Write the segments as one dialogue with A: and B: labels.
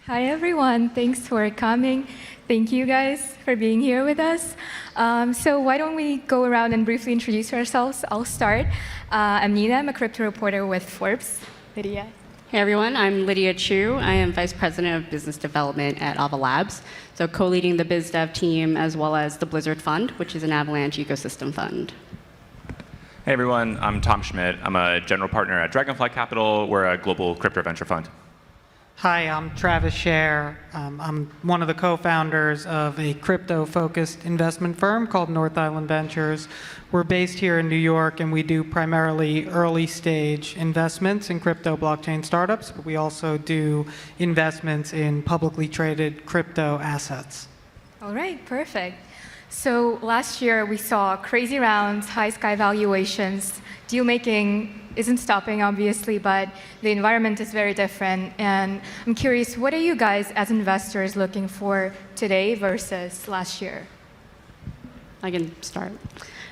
A: Hi, everyone. Thanks for coming. Thank you guys for being here with us. So why don't we go around and briefly introduce ourselves? I'll start. I'm Nina. I'm a crypto reporter with Forbes. Lydia.
B: Hey everyone, I'm Lydia Chu. I am Vice President of Business Development at Ava Labs, so co-leading the biz dev team as well as the Blizzard Fund, which is an Avalanche ecosystem fund.
C: Hey everyone, I'm Tom Schmidt. I'm a general partner at Dragonfly Capital. We're a global crypto venture fund.
D: Hi, I'm Travis Scher. I'm one of the co-founders of a crypto-focused investment firm called North Island Ventures. We're based here in New York, and we do primarily early-stage investments in crypto blockchain startups, but we also do investments in publicly traded crypto assets.
A: All right, perfect. So last year, we saw crazy rounds, high sky valuations. Deal making isn't stopping, obviously, but the environment is very different. And I'm curious, what are you guys as investors looking for today versus last year?
B: I can start.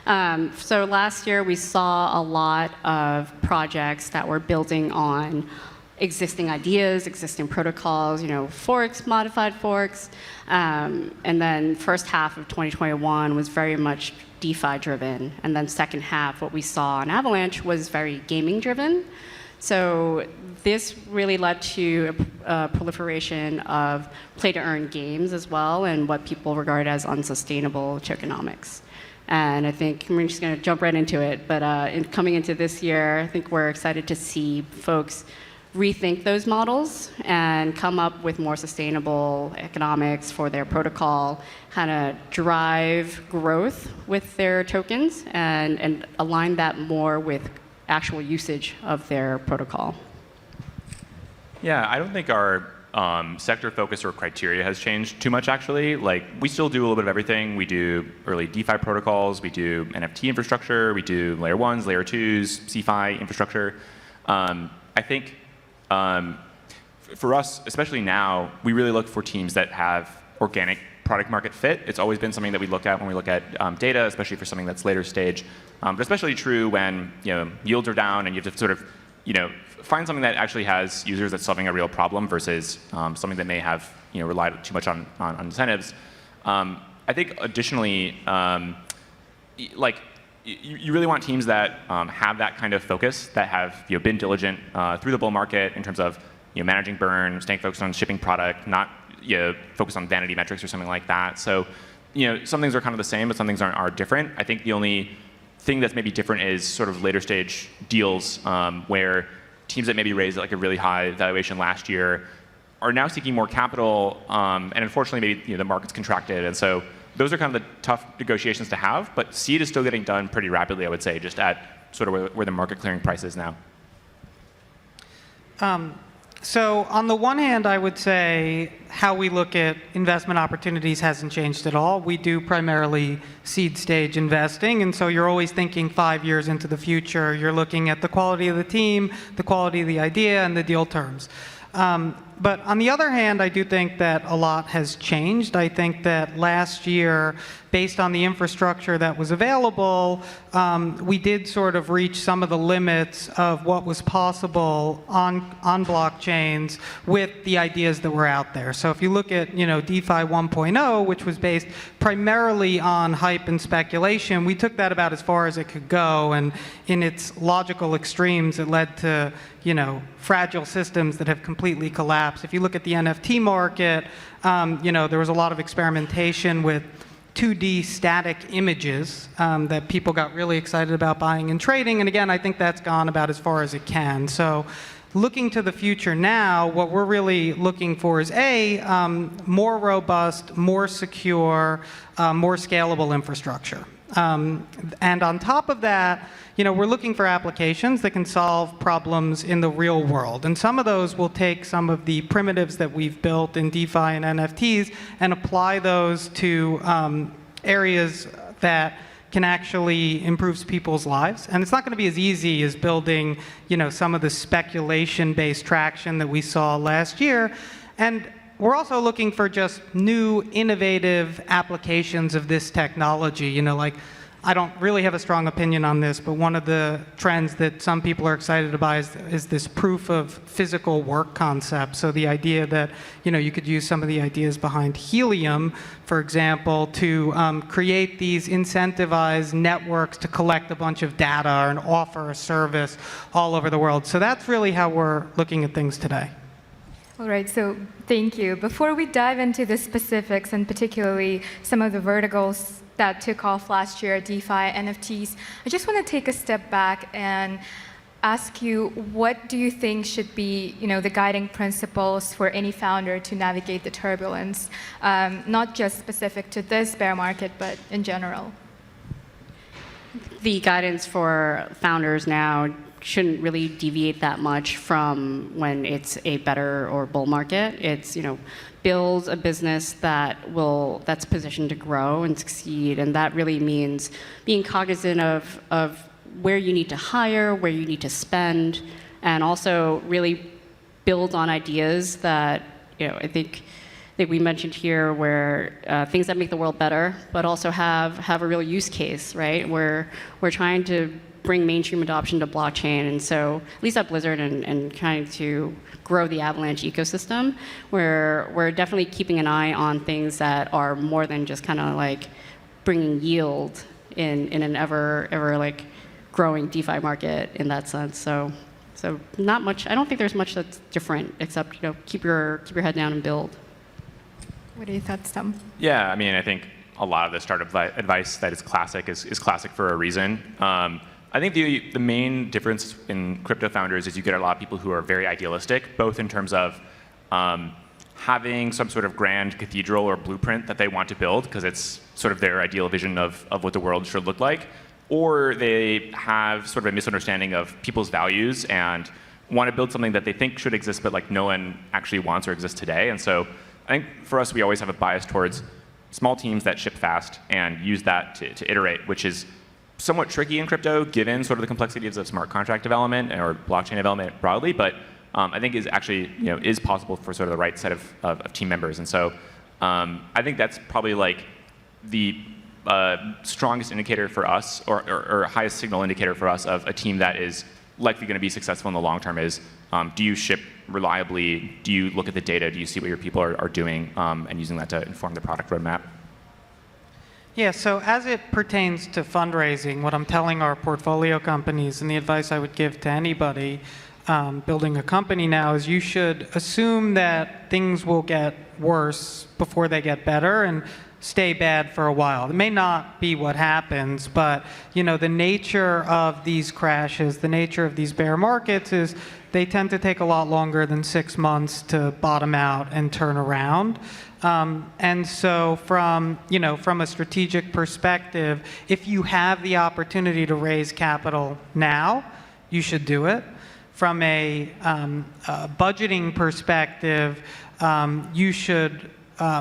B: So last year, we saw a lot of projects that were building on existing ideas, existing protocols, forks, modified forks. And then first half of 2021 was very much DeFi driven. And then second half, what we saw on Avalanche was very gaming driven. So this really led to a proliferation of play to earn games as well, and what people regard as unsustainable tokenomics. And I think we're just going to jump right into it. But coming into this year, I think we're excited to see folks rethink those models and come up with more sustainable economics for their protocol, kind of drive growth with their tokens and align that more with actual usage of their protocol.
C: Yeah, I don't think our sector focus or criteria has changed too much, actually. Like, we still do a little bit of everything. We do early DeFi protocols, we do NFT infrastructure, we do layer ones, layer twos, CeFi infrastructure. I think for us, especially now, we really look for teams that have organic product market fit. It's always been something that we look at when we look at data, especially for something that's later stage. But especially true when yields are down and you have to sort of find something that actually has users that's solving a real problem versus something that may have relied too much on incentives. I think additionally, like, you really want teams that have that kind of focus, that have been diligent through the bull market in terms of managing burn, staying focused on shipping product, not focused on vanity metrics or something like that. So some things are kind of the same, but some things are different. I think the only thing that's maybe different is sort of later stage deals where teams that maybe raised like a really high valuation last year are now seeking more capital, and unfortunately maybe the market's contracted, and so those are kind of the tough negotiations to have, but seed is still getting done pretty rapidly, I would say, just at sort of where the market clearing price is now.
D: So on the one hand, I would say how we look at investment opportunities hasn't changed at all. We do primarily seed stage investing, and so you're always thinking 5 years into the future. You're looking at the quality of the team, the quality of the idea, and the deal terms. But on the other hand, I do think that a lot has changed. I think that last year, based on the infrastructure that was available, we did sort of reach some of the limits of what was possible on blockchains with the ideas that were out there. So if you look at DeFi 1.0, which was based primarily on hype and speculation, we took that about as far as it could go, and in its logical extremes, it led to fragile systems that have completely collapsed. If you look at the NFT market, there was a lot of experimentation with 2D static images that people got really excited about buying and trading. And again, I think that's gone about as far as it can. So looking to the future now, what we're really looking for is more robust, more secure, more scalable infrastructure. And on top of that, we're looking for applications that can solve problems in the real world. And some of those will take some of the primitives that we've built in DeFi and NFTs and apply those to areas that can actually improve people's lives. And it's not going to be as easy as building, some of the speculation-based traction that we saw last year. And we're also looking for just new, innovative applications of this technology. Like I don't really have a strong opinion on this, but one of the trends that some people are excited about is this proof of physical work concept. So the idea that you could use some of the ideas behind helium, for example, to create these incentivized networks to collect a bunch of data and offer a service all over the world. So that's really how we're looking at things today.
A: All right, so thank you. Before we dive into the specifics, and particularly some of the verticals that took off last year, DeFi, NFTs, I just want to take a step back and ask you, what do you think should be the guiding principles for any founder to navigate the turbulence, not just specific to this bear market, but in general?
B: The guidance for founders now shouldn't really deviate that much from when it's a better or bull market. It's build a business that's positioned to grow and succeed, and that really means being cognizant of where you need to hire, where you need to spend, and also really build on ideas that I think we mentioned here, where things that make the world better, but also have a real use case, right? Where we're trying to bring mainstream adoption to blockchain. And so, at least at Blizzard and trying to grow the Avalanche ecosystem, we're definitely keeping an eye on things that are more than just kind of like bringing yield in an ever like growing DeFi market in that sense. So not much. I don't think there's much that's different, except keep your head down and build.
A: What are your thoughts, Tom?
C: Yeah, I mean, I think a lot of the startup advice that is classic is classic for a reason. I think the main difference in crypto founders is you get a lot of people who are very idealistic, both in terms of having some sort of grand cathedral or blueprint that they want to build, because it's sort of their ideal vision of what the world should look like, or they have sort of a misunderstanding of people's values and want to build something that they think should exist, but like no one actually wants or exists today. And so I think for us, we always have a bias towards small teams that ship fast and use that to iterate, which is somewhat tricky in crypto, given sort of the complexities of smart contract development or blockchain development broadly, but I think is actually is possible for sort of the right set of team members. And so I think that's probably like the strongest indicator for us, or highest signal indicator for us of a team that is likely going to be successful in the long term is, do you ship reliably? Do you look at the data? Do you see what your people are doing and using that to inform the product roadmap?
D: Yeah, so as it pertains to fundraising, what I'm telling our portfolio companies and the advice I would give to anybody building a company now is you should assume that things will get worse before they get better and stay bad for a while. It may not be what happens, but the nature of these crashes, the nature of these bear markets is they tend to take a lot longer than 6 months to bottom out and turn around. And so from a strategic perspective, if you have the opportunity to raise capital now, you should do it. From a budgeting perspective, you should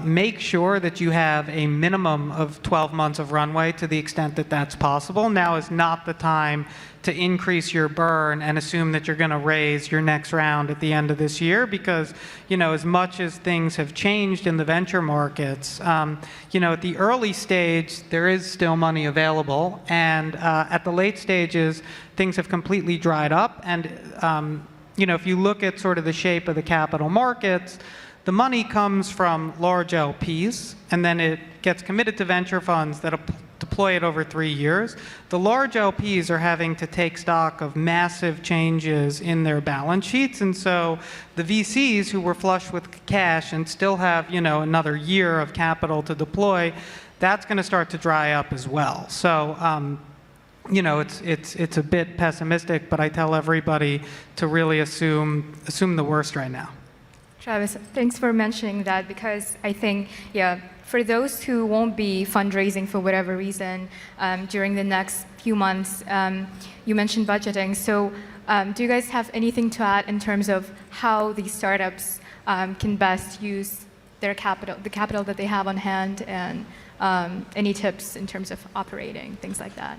D: make sure that you have a minimum of 12 months of runway to the extent that that's possible. Now is not the time to increase your burn and assume that you're going to raise your next round at the end of this year, because as much as things have changed in the venture markets, at the early stage there is still money available, and at the late stages things have completely dried up. And if you look at sort of the shape of the capital markets, the money comes from large LPs, and then it gets committed to venture funds that deploy it over 3 years. The large LPs are having to take stock of massive changes in their balance sheets, and so the VCs who were flush with cash and still have another year of capital to deploy, that's going to start to dry up as well. So it's a bit pessimistic, but I tell everybody to really assume the worst right now.
A: Travis, thanks for mentioning that, because I think, for those who won't be fundraising for whatever reason during the next few months, you mentioned budgeting. So do you guys have anything to add in terms of how these startups can best use their capital, the capital that they have on hand, and any tips in terms of operating, things like that?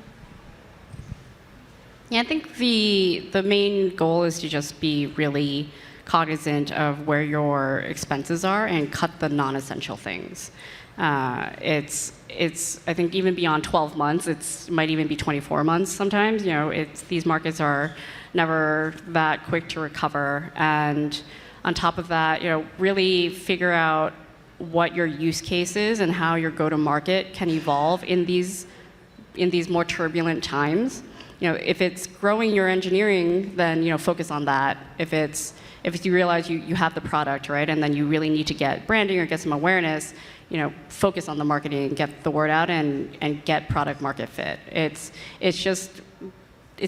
B: Yeah, I think the main goal is to just be really cognizant of where your expenses are and cut the non-essential things. It's I think even beyond 12 months, it might even be 24 months sometimes. These markets are never that quick to recover. And on top of that, really figure out what your use case is and how your go-to-market can evolve in these more turbulent times. If it's growing your engineering, then focus on that. If you realize you have the product, right, and then you really need to get branding or get some awareness, focus on the marketing, get the word out, and get product market fit. It's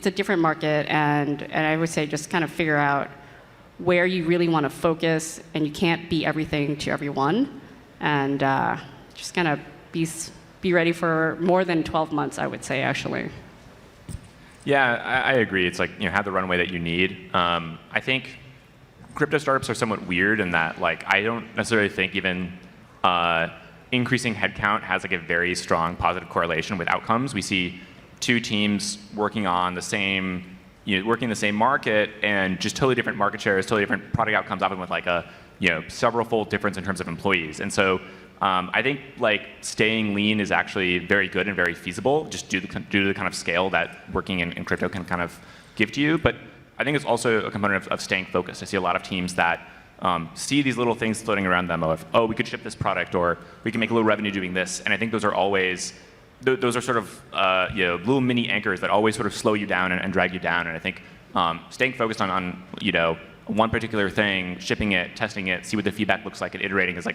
B: a different market, and I would say just kind of figure out where you really want to focus, and you can't be everything to everyone, and just kind of be ready for more than 12 months, I would say, actually.
C: Yeah, I agree. It's like have the runway that you need. I think crypto startups are somewhat weird in that I don't necessarily think even increasing headcount has a very strong positive correlation with outcomes. We see two teams working on the same working in the same market and just totally different market shares, totally different product outcomes, often with a several-fold difference in terms of employees. And so I think staying lean is actually very good and very feasible, just due to the kind of scale that working in crypto can kind of give to you. But I think it's also a component of staying focused. I see a lot of teams that see these little things floating around them of, oh, we could ship this product, or we can make a little revenue doing this. And I think those are always, those are sort of little mini anchors that always sort of slow you down and drag you down. And I think staying focused on one particular thing, shipping it, testing it, see what the feedback looks like, and iterating is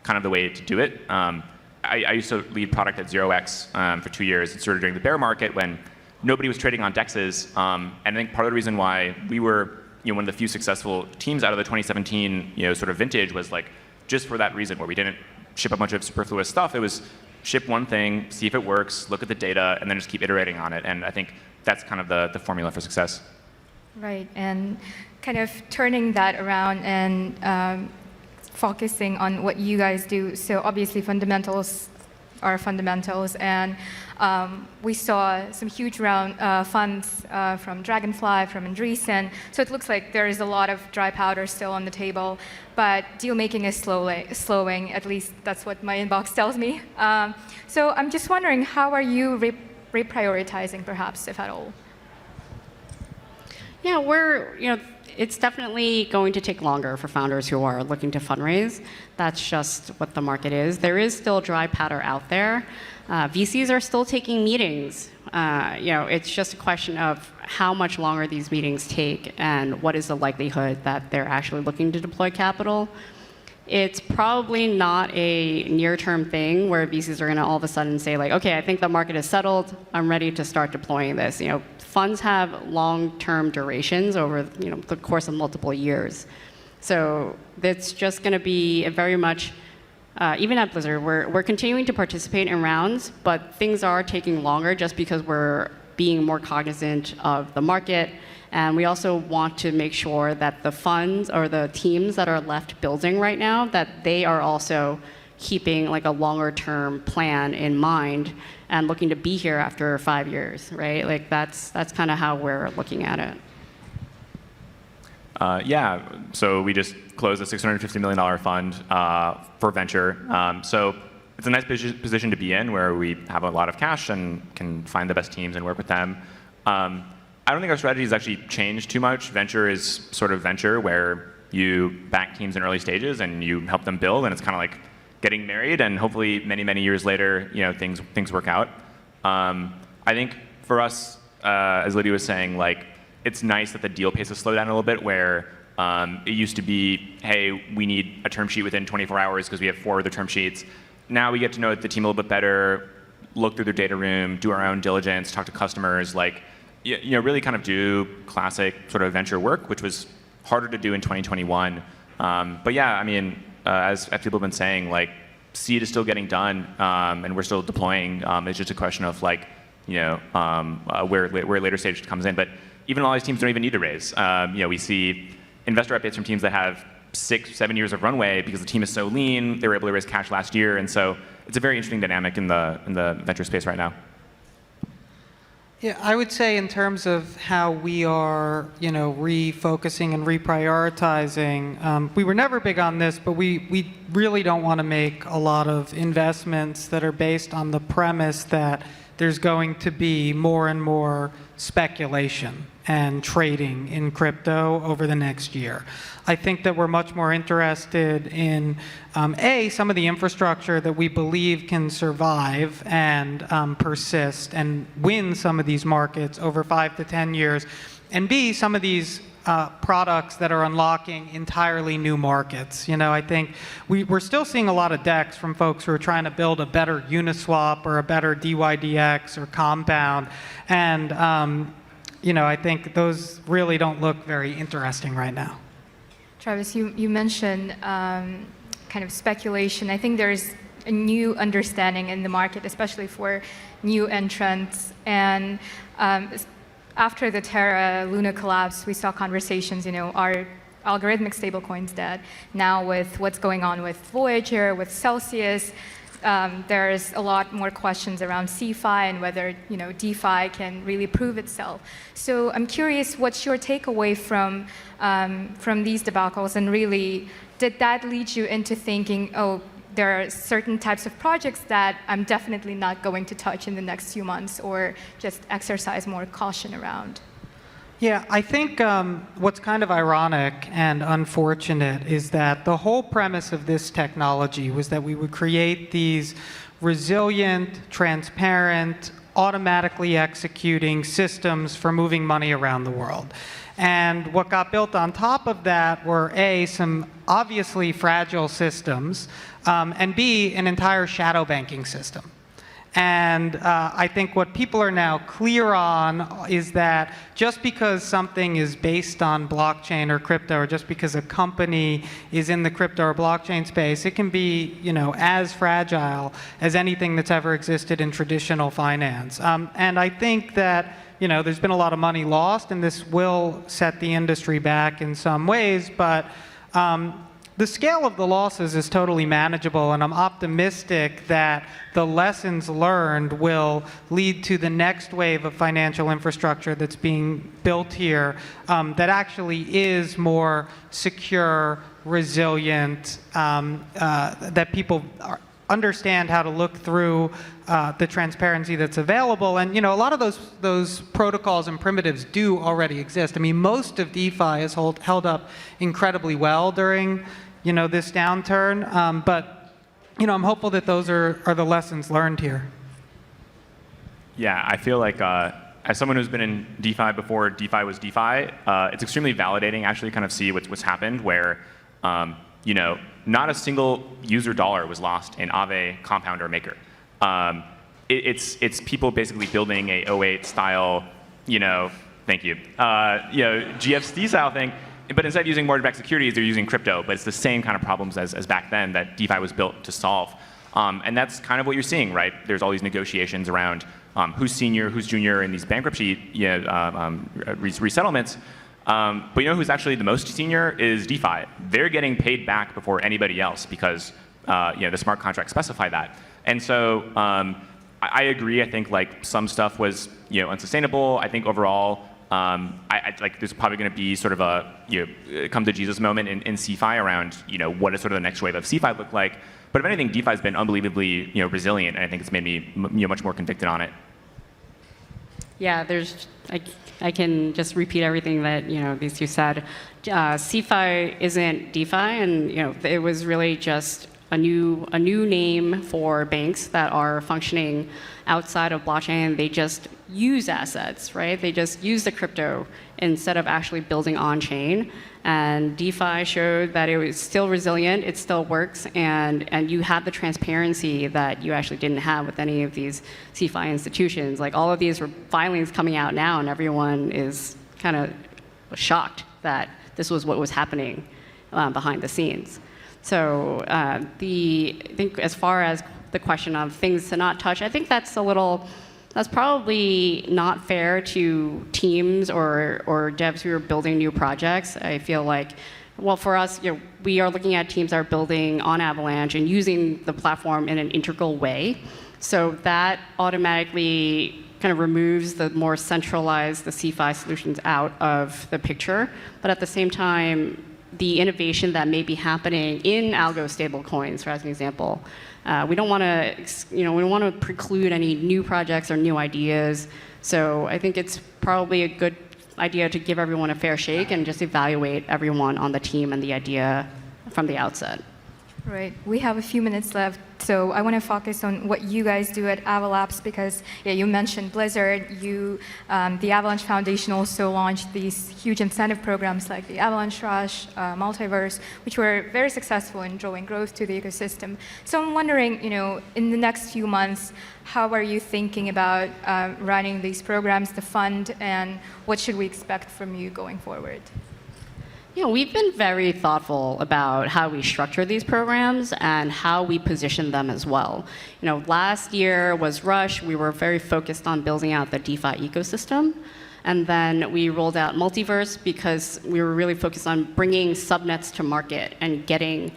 C: kind of the way to do it. I used to lead product at 0x for 2 years. It started during the bear market when nobody was trading on DEXs. And I think part of the reason why we were one of the few successful teams out of the 2017 sort of vintage was just for that reason, where we didn't ship a bunch of superfluous stuff. It was ship one thing, see if it works, look at the data, and then just keep iterating on it. And I think that's kind of the formula for success.
A: Right, and kind of turning that around and focusing on what you guys do. So obviously fundamentals are fundamentals, and we saw some huge funds from Dragonfly, from Andreessen. So it looks like there is a lot of dry powder still on the table, but deal making is slowing. At least that's what my inbox tells me. So I'm just wondering, how are you reprioritizing, perhaps, if at all?
B: Yeah, it's definitely going to take longer for founders who are looking to fundraise. That's just what the market is. There is still dry powder out there. VCs are still taking meetings. It's just a question of how much longer these meetings take and what is the likelihood that they're actually looking to deploy capital. It's probably not a near-term thing where VCs are going to all of a sudden say, okay, I think the market is settled. I'm ready to start deploying this. Funds have long-term durations over the course of multiple years. So it's just going to be very much, even at Blizzard, we're continuing to participate in rounds, but things are taking longer just because we're being more cognizant of the market. And we also want to make sure that the funds or the teams that are left building right now, that they are also keeping a longer-term plan in mind and looking to be here after 5 years, right? That's kind of how we're looking at it.
C: Yeah, so we just closed a $650 million fund for venture. So it's a nice position to be in, where we have a lot of cash and can find the best teams and work with them. I don't think our strategy has actually changed too much. Venture is sort of venture, where you back teams in early stages and you help them build, and it's kind of like getting married, and hopefully many years later, things work out. I think for us, as Lydia was saying, it's nice that the deal pace has slowed down a little bit, where it used to be, hey, we need a term sheet within 24 hours because we have 4 other term sheets. Now we get to know the team a little bit better, look through their data room, do our own diligence, talk to customers, really kind of do classic sort of venture work, which was harder to do in 2021. But yeah, I mean, as people have been saying, seed is still getting done, and we're still deploying. It's just a question of where later stage comes in. But even all these teams don't even need to raise. We see investor updates from teams that have 6-7 years of runway because the team is so lean. They were able to raise cash last year, and so it's a very interesting dynamic in the venture space right now.
D: Yeah, I would say in terms of how we are, refocusing and reprioritizing, we were never big on this, but we really don't want to make a lot of investments that are based on the premise that there's going to be more and more speculation and trading in crypto over the next year. I think that we're much more interested in, some of the infrastructure that we believe can survive and persist and win some of these markets over 5 to 10 years, and B, some of these products that are unlocking entirely new markets. I think we're still seeing a lot of decks from folks who are trying to build a better Uniswap or a better DYDX or Compound, and I think those really don't look very interesting right now.
A: Travis, you mentioned kind of speculation. I think there's a new understanding in the market, especially for new entrants. And after the Terra Luna collapse, we saw conversations, are algorithmic stablecoins dead? Now with what's going on with Voyager, with Celsius, there's a lot more questions around CeFi and whether DeFi can really prove itself. So I'm curious, what's your takeaway from these debacles, and really, did that lead you into thinking, oh, there are certain types of projects that I'm definitely not going to touch in the next few months, or just exercise more caution around?
D: Yeah, I think what's kind of ironic and unfortunate is that the whole premise of this technology was that we would create these resilient, transparent, automatically executing systems for moving money around the world. And what got built on top of that were A, some obviously fragile systems, and B, an entire shadow banking system. And I think what people are now clear on is that just because something is based on blockchain or crypto, or just because a company is in the crypto or blockchain space, it can be, as fragile as anything that's ever existed in traditional finance. And I think that, there's been a lot of money lost, and this will set the industry back in some ways, but the scale of the losses is totally manageable, and I'm optimistic that the lessons learned will lead to the next wave of financial infrastructure that's being built here that actually is more secure, resilient, that people understand how to look through the transparency that's available. And a lot of those protocols and primitives do already exist. I mean, most of DeFi has held up incredibly well during this downturn, but I'm hopeful that those are the lessons learned here.
C: Yeah, I feel like as someone who's been in DeFi before DeFi was DeFi, it's extremely validating actually kind of see what's happened where not a single user dollar was lost in Aave, Compound, or Maker. It's people basically building a '08 style, thank you, GFC style thing. But instead of using mortgage-backed securities, they're using crypto. But it's the same kind of problems as back then that DeFi was built to solve. And that's kind of what you're seeing, right? There's all these negotiations around who's senior, who's junior in these bankruptcy resettlements. But who's actually the most senior is DeFi. They're getting paid back before anybody else because the smart contracts specify that. And so I agree. I think some stuff was unsustainable. I think overall, there's probably going to be sort of a come to Jesus moment in CeFi around what does sort of the next wave of CeFi look like. But if anything, DeFi has been unbelievably resilient, and I think it's made me much more convicted on it.
B: Yeah, I can just repeat everything that these two said. CeFi isn't DeFi, and it was really just a new name for banks that are functioning outside of blockchain. They just use assets, right? They just use the crypto instead of actually building on chain. And DeFi showed that it was still resilient, it still works, and you had the transparency that you actually didn't have with any of these CeFi institutions. Like all of these filings coming out now, and everyone is kind of shocked that this was what was happening behind the scenes. So I think as far as the question of things to not touch, I think that's probably not fair to teams or devs who are building new projects. I feel like, well, for us, we are looking at teams that are building on Avalanche and using the platform in an integral way. So that automatically kind of removes the more centralized, the CeFi solutions out of the picture. But at the same time, the innovation that may be happening in algo stablecoins, for as an example, we don't want to, we don't want to preclude any new projects or new ideas. So I think it's probably a good idea to give everyone a fair shake and just evaluate everyone on the team and the idea from the outset.
A: Right. We have a few minutes left, so I want to focus on what you guys do at Avalabs because, yeah, you mentioned Blizzard. The Avalanche Foundation also launched these huge incentive programs like the Avalanche Rush, Multiverse, which were very successful in drawing growth to the ecosystem. So I'm wondering, in the next few months, how are you thinking about running these programs, the fund, and what should we expect from you going forward?
B: We've been very thoughtful about how we structure these programs and how we position them as well. Last year was Rush. We were very focused on building out the DeFi ecosystem. And then we rolled out Multiverse because we were really focused on bringing subnets to market and getting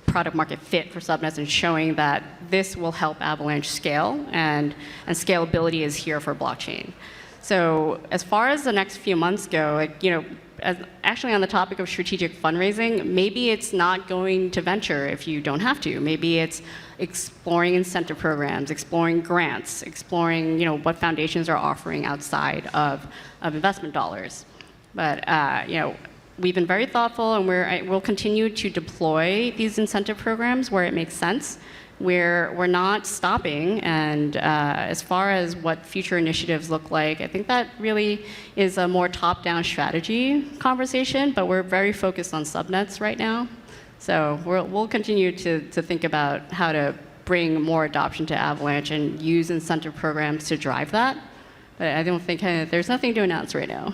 B: product market fit for subnets and showing that this will help Avalanche scale and scalability is here for blockchain. So as far as the next few months go, actually on the topic of strategic fundraising, maybe it's not going to venture if you don't have to. Maybe it's exploring incentive programs, exploring grants, exploring what foundations are offering outside of investment dollars. But we've been very thoughtful, and we'll continue to deploy these incentive programs where it makes sense. We're not stopping, and as far as what future initiatives look like, I think that really is a more top-down strategy conversation, but we're very focused on subnets right now. So we'll continue to think about how to bring more adoption to Avalanche and use incentive programs to drive that. But I don't think there's nothing to announce right now.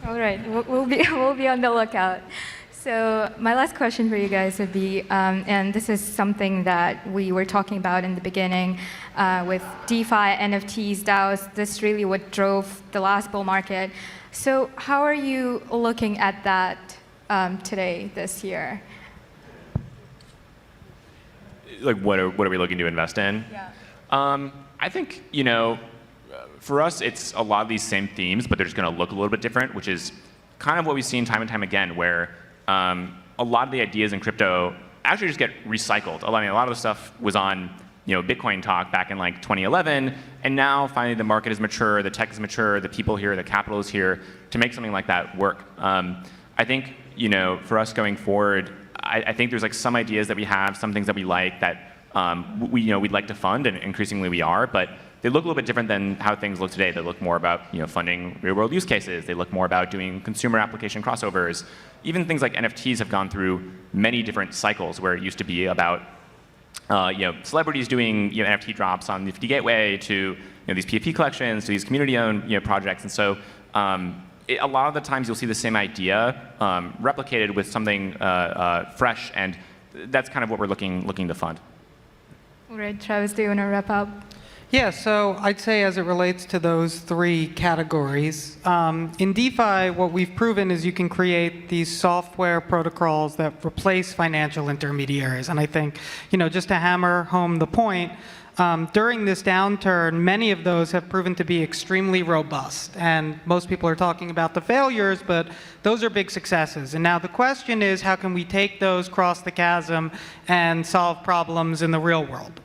A: All right, we'll be on the lookout. So my last question for you guys would be, and this is something that we were talking about in the beginning with DeFi, NFTs, DAOs. This really what drove the last bull market. So how are you looking at that today, this year?
C: Like what are we looking to invest in?
A: Yeah.
C: I think, for us, it's a lot of these same themes, but they're just going to look a little bit different, which is kind of what we've seen time and time again, where a lot of the ideas in crypto actually just get recycled. A lot of the stuff was on Bitcoin talk back in like 2011, and now finally the market is mature, the tech is mature, the people here, the capital is here to make something like that work. I think for us going forward, I think there's like some ideas that we have, some things that we like that we'd like to fund, and increasingly we are, but they look a little bit different than how things look today. They look more about funding real-world use cases. They look more about doing consumer application crossovers. Even things like NFTs have gone through many different cycles where it used to be about celebrities doing NFT drops on the Nifty Gateway to these PFP collections to these community-owned projects. And so a lot of the times you'll see the same idea replicated with something fresh, and that's kind of what we're looking to fund.
A: All right, Travis, do you want to wrap up?
D: Yeah, so I'd say as it relates to those three categories, in DeFi, what we've proven is you can create these software protocols that replace financial intermediaries. And I think, just to hammer home the point, during this downturn, many of those have proven to be extremely robust. And most people are talking about the failures, but those are big successes. And now the question is, how can we take those, cross the chasm, and solve problems in the real world?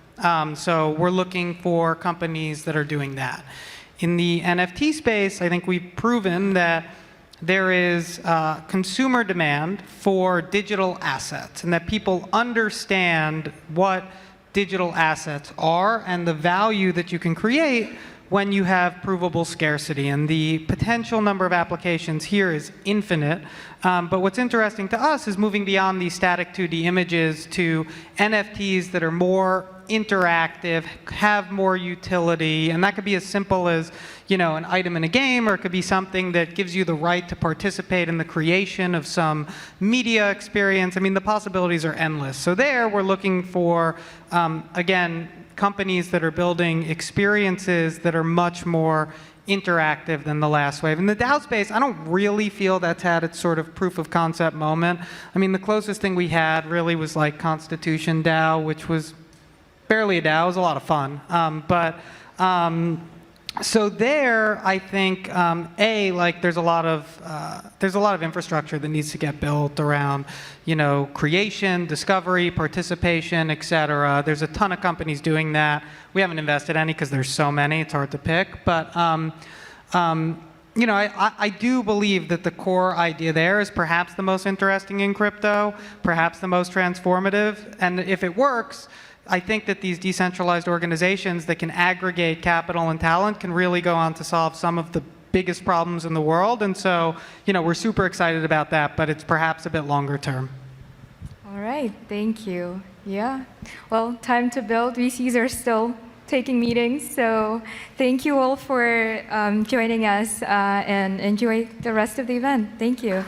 D: So we're looking for companies that are doing that. In the NFT space, I think we've proven that there is consumer demand for digital assets, and that people understand what digital assets are and the value that you can create when you have provable scarcity. And the potential number of applications here is infinite. But what's interesting to us is moving beyond these static 2D images to NFTs that are more interactive, have more utility, and that could be as simple as an item in a game, or it could be something that gives you the right to participate in the creation of some media experience. I mean, the possibilities are endless. So there, we're looking for, again, companies that are building experiences that are much more interactive than the last wave. In the DAO space, I don't really feel that's had its sort of proof of concept moment. I mean, the closest thing we had really was like Constitution DAO, which was barely a DAO. It was a lot of fun. But So there, I think like there's a lot of infrastructure that needs to get built around, creation, discovery, participation, et cetera. There's a ton of companies doing that. We haven't invested any because there's so many; it's hard to pick. But I do believe that the core idea there is perhaps the most interesting in crypto, perhaps the most transformative, and if it works, I think that these decentralized organizations that can aggregate capital and talent can really go on to solve some of the biggest problems in the world. And so, we're super excited about that, but it's perhaps a bit longer term.
A: All right, thank you. Yeah, well, time to build. VCs are still taking meetings, so thank you all for joining us and enjoy the rest of the event. Thank you.